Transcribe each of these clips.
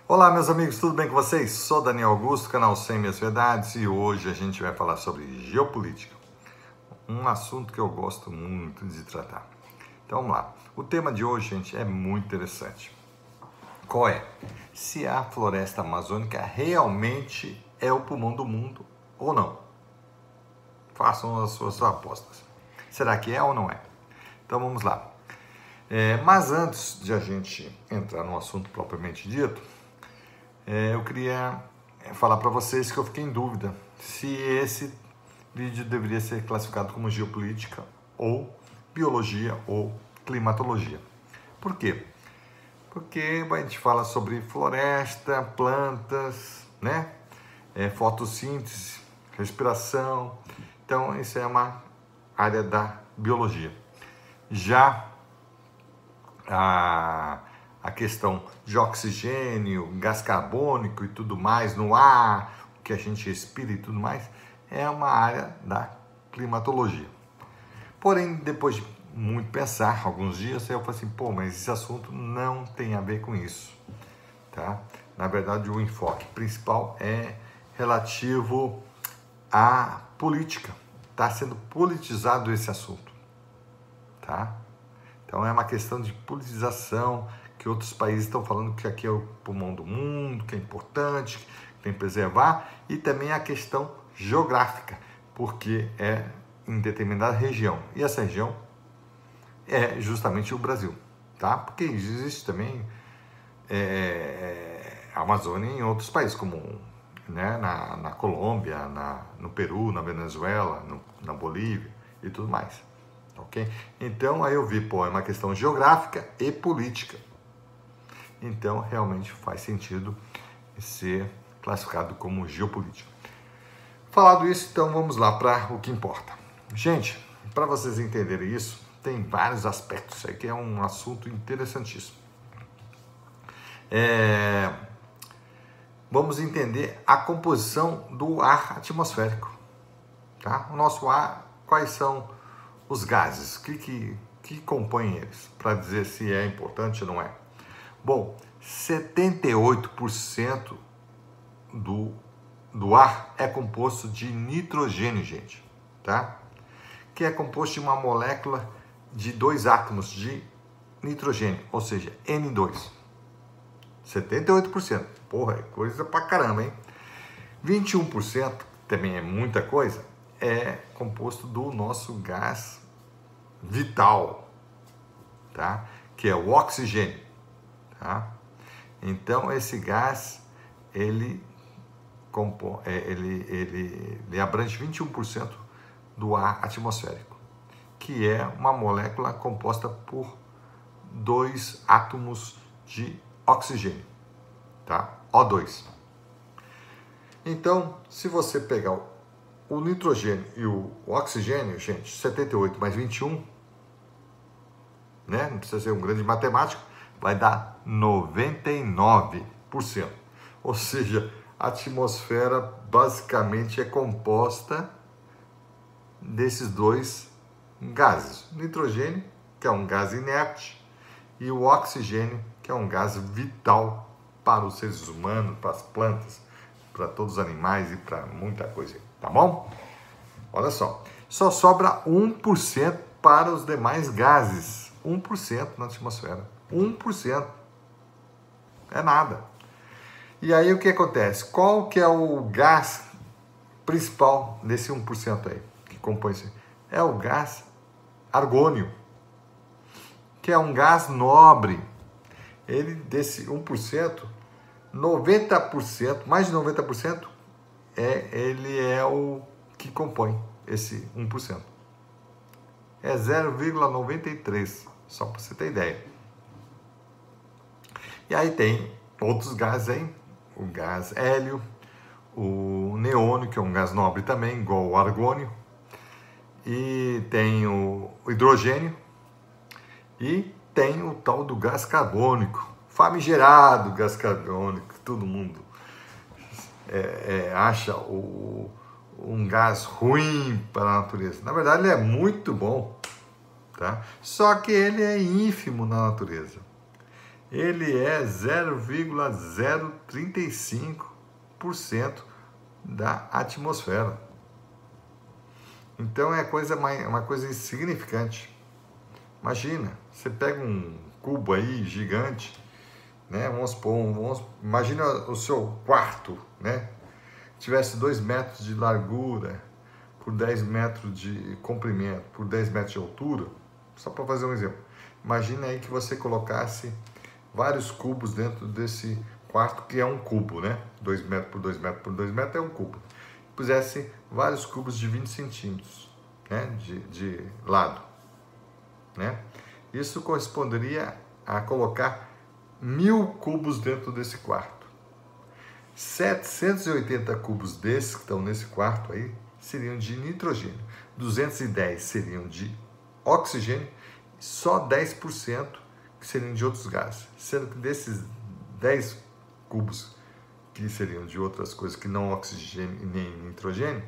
Olá, meus amigos, tudo bem com vocês? Sou Daniel Augusto, canal 100 Minhas Verdades, e hoje a gente vai falar sobre geopolítica, um assunto que eu gosto muito de tratar. Então vamos lá. O tema de hoje, gente, é muito interessante. Qual é? Se a floresta amazônica realmente é o pulmão do mundo ou não? Façam as suas apostas. Será que é ou não é? Então vamos lá. Mas antes de a gente entrar no assunto propriamente dito, eu queria falar para vocês que eu fiquei em dúvida se esse vídeo deveria ser classificado como geopolítica ou biologia ou climatologia. Por quê? Porque a gente fala sobre floresta, plantas, né? Fotossíntese, respiração. Então, isso é uma área da biologia. Já a questão de oxigênio, gás carbônico e tudo mais no ar, o que a gente respira e tudo mais, é uma área da climatologia. Porém, depois de muito pensar, alguns dias, eu falei assim, mas esse assunto não tem a ver com isso, tá? Na verdade, o enfoque principal é relativo à política. Está sendo politizado esse assunto, tá? Então é uma questão de politização, que outros países estão falando que aqui é o pulmão do mundo, que é importante, que tem que preservar, e também a questão geográfica, porque é em determinada região. E essa região é justamente o Brasil, tá? Porque existe também a Amazônia em outros países, como né, na Colômbia, no Peru, na Venezuela, na Bolívia e tudo mais. Ok? Então, aí eu vi, é uma questão geográfica e política. Então, realmente faz sentido ser classificado como geopolítica. Falado isso, então vamos lá para o que importa. Gente, para vocês entenderem isso, tem vários aspectos aí que é um assunto interessantíssimo. Vamos entender a composição do ar atmosférico. Tá? O nosso ar, quais são os gases, que compõem eles, para dizer se é importante ou não é. Bom, 78% do ar é composto de nitrogênio, gente, tá? Que é composto de uma molécula de 2 átomos de nitrogênio, ou seja, N2. 78%, é coisa pra caramba, hein? 21%, também é muita coisa, é composto do nosso gás vital, tá? Que é o oxigênio, tá? Então esse gás ele abrange 21% do ar atmosférico, que é uma molécula composta por 2 átomos de oxigênio, tá? O2. Então, se você pegar o nitrogênio e o oxigênio, gente, 78 mais 21, né? Não precisa ser um grande matemático, vai dar 99%. Ou seja, a atmosfera basicamente é composta desses 2 gases. O nitrogênio, que é um gás inerte, e o oxigênio, que é um gás vital para os seres humanos, para as plantas, para todos os animais e para muita coisa. Tá bom? Olha só, só sobra 1% para os demais gases. 1% na atmosfera. 1%. É nada. E aí o que acontece? Qual que é o gás principal desse 1% aí, que compõe isso? É o gás argônio, que é um gás nobre. Ele, desse 1%, 90%, mais de 90%, ele é o que compõe esse 1%. É 0,93%, só para você ter ideia. E aí tem outros gases aí, o gás hélio, o neônio, que é um gás nobre também, igual o argônio, e tem o hidrogênio, e tem o tal do gás carbônico, famigerado gás carbônico, todo mundo acha um gás ruim para a natureza. Na verdade, ele é muito bom, tá? Só que ele é ínfimo na natureza. ele é 0,035% da atmosfera. Então é uma coisa insignificante. Imagina, você pega um cubo aí gigante, né? Imagina o seu quarto, né? Tivesse 2 metros de largura, por 10 metros de comprimento, por 10 metros de altura, só para fazer um exemplo. Imagina aí que você colocasse vários cubos dentro desse quarto, que é um cubo, né? 2 metros por 2 metros por 2 metros é um cubo. Pusesse vários cubos de 20 centímetros, né? de lado, né? Isso corresponderia a colocar 1000 cubos dentro desse quarto. 780 cubos desses que estão nesse quarto aí seriam de nitrogênio, 210 seriam de oxigênio, só 10% que seriam de outros gases, sendo que desses 10 cubos que seriam de outras coisas que não oxigênio e nem nitrogênio,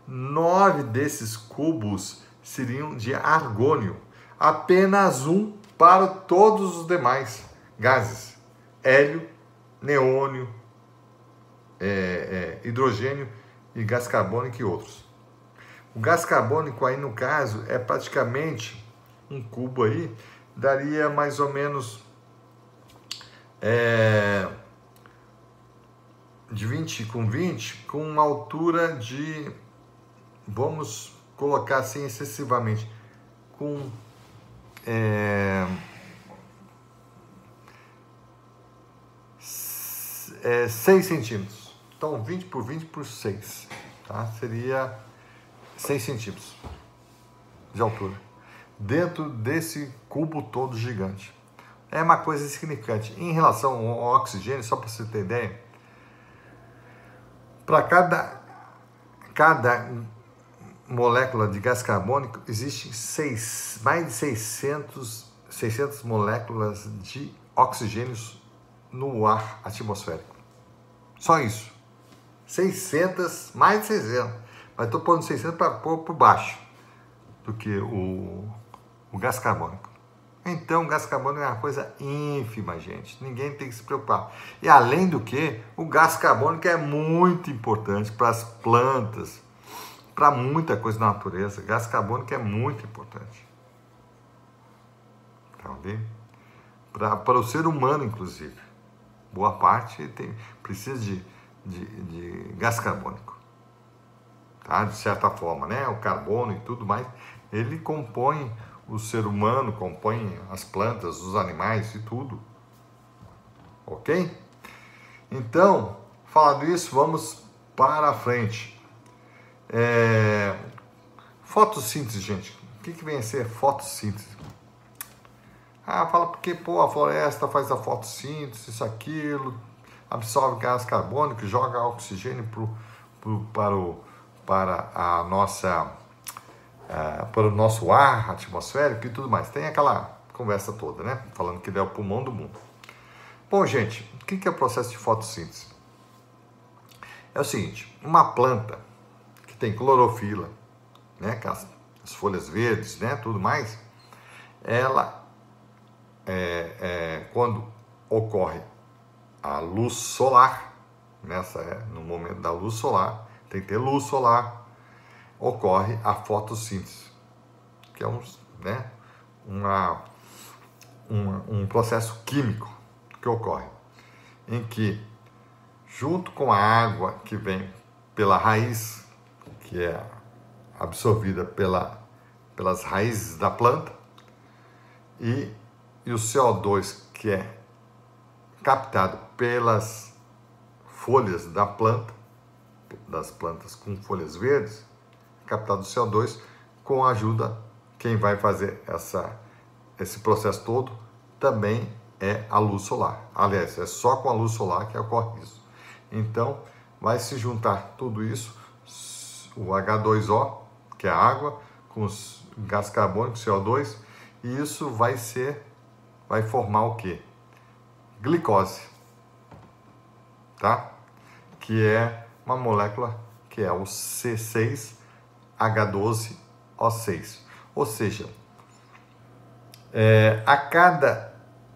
9 desses cubos seriam de argônio, apenas um para todos os demais gases, hélio, neônio, hidrogênio e gás carbônico e outros. O gás carbônico aí no caso é praticamente um cubo aí, daria mais ou menos de 20 com 20, com uma altura de, vamos colocar assim excessivamente, com 6 centímetros. Então 20 por 20 por 6, tá? Seria 6 centímetros de altura, dentro desse cubo todo gigante. É uma coisa insignificante. Em relação ao oxigênio, só para você ter ideia, para cada molécula de gás carbônico, existem mais de 600 moléculas de oxigênio no ar atmosférico. Só isso. 600, mais de 600. Mas estou pondo 600 para pôr por baixo do que o gás carbônico. Então, o gás carbônico é uma coisa ínfima, gente. Ninguém tem que se preocupar. E, além do que, o gás carbônico é muito importante para as plantas, para muita coisa na natureza. O gás carbônico é muito importante. Tá ok? Para o ser humano, inclusive. Boa parte precisa de gás carbônico. Tá? De certa forma, né? O carbono e tudo mais, ele compõe o ser humano, compõe as plantas, os animais e tudo. Ok? Então, falando isso, vamos para a frente. Fotossíntese, gente. O que vem a ser fotossíntese? Fala porque, a floresta faz a fotossíntese, isso, aquilo, absorve gás carbônico, joga oxigênio para o nosso ar atmosférico e tudo mais. Tem aquela conversa toda, né? Falando que ele é o pulmão do mundo. Bom, gente, o que é o processo de fotossíntese? É o seguinte, uma planta que tem clorofila, né? Com as folhas verdes, né? Tudo mais, ela, quando ocorre a luz solar, no momento da luz solar, tem que ter luz solar, ocorre a fotossíntese, que é um processo químico que ocorre, em que, junto com a água que vem pela raiz, que é absorvida pelas raízes da planta, e o CO2, que é captado pelas folhas da planta, das plantas com folhas verdes, captado o CO2 com a ajuda, quem vai fazer esse processo todo também é a luz solar. Aliás, é só com a luz solar que ocorre isso. Então, vai se juntar tudo isso, o H2O, que é a água, com os gás carbônico, CO2, e isso vai formar o quê? Glicose, tá? Que é uma molécula que é o C6H12O6. Ou seja, a cada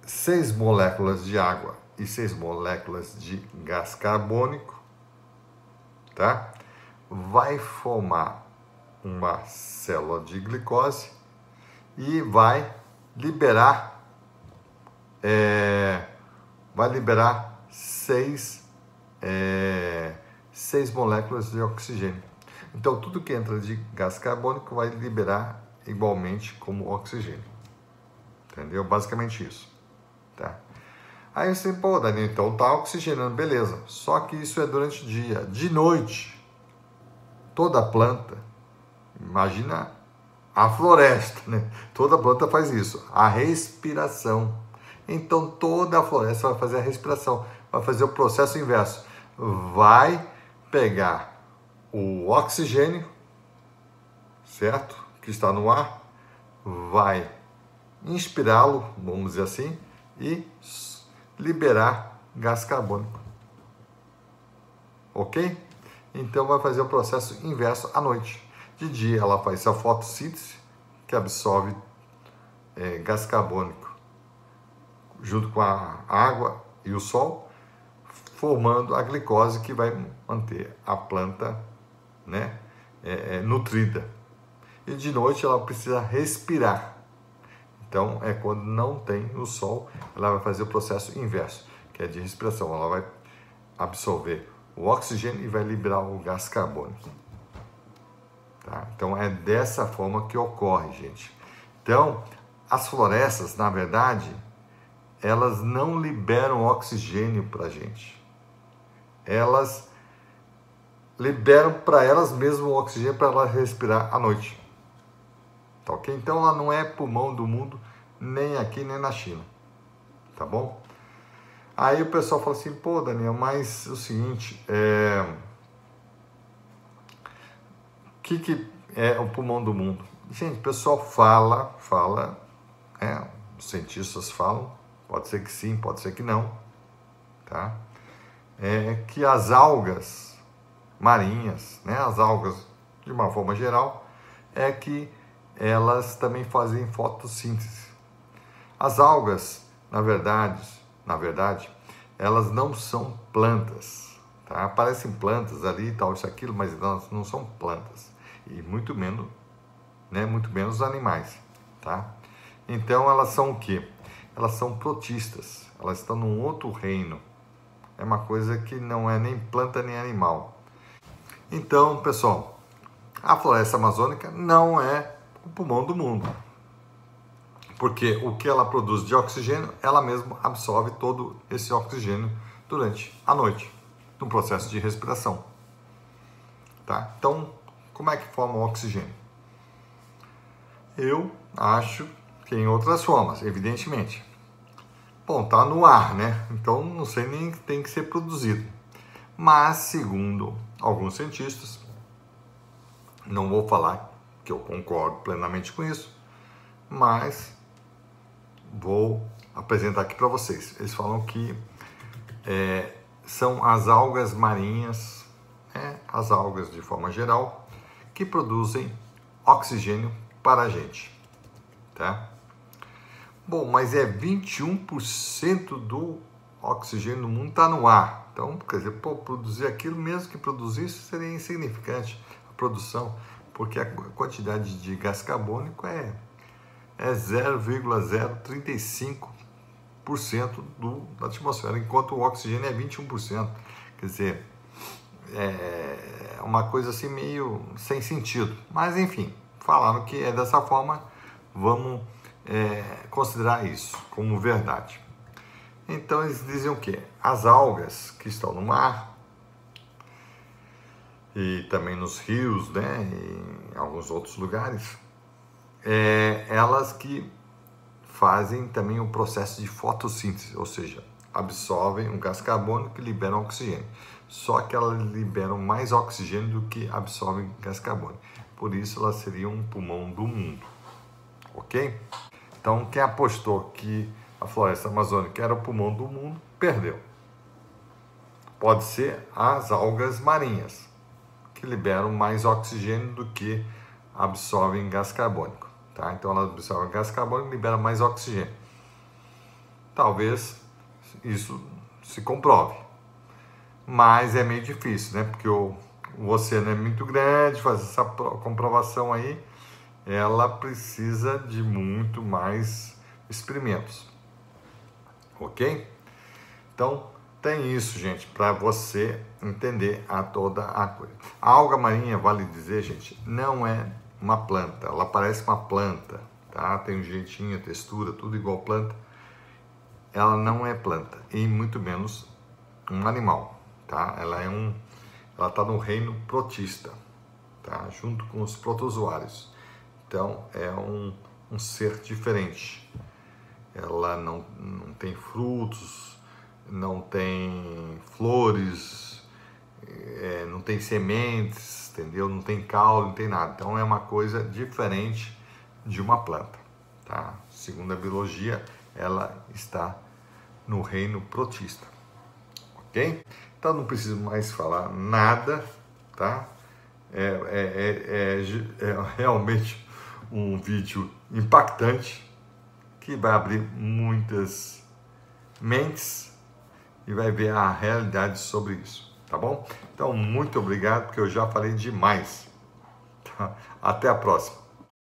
6 moléculas de água e 6 moléculas de gás carbônico, tá? Vai formar uma célula de glicose e vai liberar 6 moléculas de oxigênio. Então, tudo que entra de gás carbônico vai liberar igualmente como oxigênio. Entendeu? Basicamente isso. Tá? Aí você, pô, Daniel, então tá oxigenando, beleza. Só que isso é durante o dia. De noite, toda planta, imagina a floresta, né? Toda planta faz isso, a respiração. Então toda a floresta vai fazer a respiração, vai fazer o processo inverso. Vai pegar o oxigênio, certo? Que está no ar, vai inspirá-lo, vamos dizer assim, e liberar gás carbônico. Ok? Então vai fazer o processo inverso à noite. De dia ela faz a fotossíntese, que absorve gás carbônico junto com a água e o sol, formando a glicose que vai manter a planta, né, nutrida. E de noite ela precisa respirar. Então é quando não tem o sol, ela vai fazer o processo inverso, que é de respiração. Ela vai absorver o oxigênio e vai liberar o gás carbônico. Tá? Então é dessa forma que ocorre, gente. Então, as florestas, na verdade, elas não liberam oxigênio para a gente. Elas liberam para elas mesmas o oxigênio para ela respirar à noite. Tá ok? Então ela não é pulmão do mundo, nem aqui, nem na China. Tá bom? Aí o pessoal fala assim, pô, Daniel, mas o seguinte, o que é o pulmão do mundo? Gente, o pessoal fala, os cientistas falam, pode ser que sim, pode ser que não, tá? Que as algas marinhas, né, as algas de uma forma geral, que elas também fazem fotossíntese. As algas, na verdade, elas não são plantas, tá? Parecem plantas ali, tal, isso, aquilo, mas elas não são plantas. E muito menos animais, tá? Então elas são o quê? Elas são protistas, elas estão num outro reino. É uma coisa que não é nem planta nem animal. Então, pessoal, a floresta amazônica não é o pulmão do mundo. Porque o que ela produz de oxigênio, ela mesma absorve todo esse oxigênio durante a noite, no processo de respiração. Tá? Então, como é que forma o oxigênio? Eu acho que em outras formas, evidentemente. Bom, tá no ar, né? Então não sei nem que tem que ser produzido. Mas, segundo alguns cientistas, não vou falar que eu concordo plenamente com isso, mas vou apresentar aqui para vocês. Eles falam que são as algas marinhas, as algas de forma geral, que produzem oxigênio para a gente, tá? Bom, mas 21% do oxigênio no mundo está no ar. Então, quer dizer, produzir aquilo, mesmo que produzisse, seria insignificante a produção, porque a quantidade de gás carbônico é 0,035% da atmosfera, enquanto o oxigênio é 21%. Quer dizer, é uma coisa assim meio sem sentido. Mas, enfim, falaram que é dessa forma, vamos considerar isso como verdade. Então eles dizem o quê? As algas que estão no mar e também nos rios, né, e em alguns outros lugares, elas que fazem também o processo de fotossíntese, ou seja, absorvem um gás carbônico e liberam oxigênio. Só que elas liberam mais oxigênio do que absorvem gás carbônico. Por isso elas seriam um pulmão do mundo. Ok? Então, quem apostou que a floresta amazônica era o pulmão do mundo, perdeu. Pode ser as algas marinhas, que liberam mais oxigênio do que absorvem gás carbônico. Tá? Então, elas absorvem gás carbônico e liberam mais oxigênio. talvez isso se comprove. Mas é meio difícil, né? Porque o oceano é muito grande, fazer essa comprovação aí, ela precisa de muito mais experimentos. Ok? Então, tem isso, gente, para você entender toda a coisa. A alga marinha, vale dizer, gente, não é uma planta. Ela parece uma planta, tá? Tem um jeitinho, textura, tudo igual planta. Ela não é planta e muito menos um animal, tá? Ela está no reino protista, tá? Junto com os protozoários. Então, é um ser diferente. Ela não tem frutos, não tem flores, não tem sementes, entendeu? Não tem caule, não tem nada. Então, é uma coisa diferente de uma planta, tá? Segundo a biologia, ela está no reino protista, ok? Então, não preciso mais falar nada, tá? É realmente um vídeo impactante que vai abrir muitas mentes e vai ver a realidade sobre isso, tá bom? Então, muito obrigado, porque eu já falei demais. Tá? Até a próxima.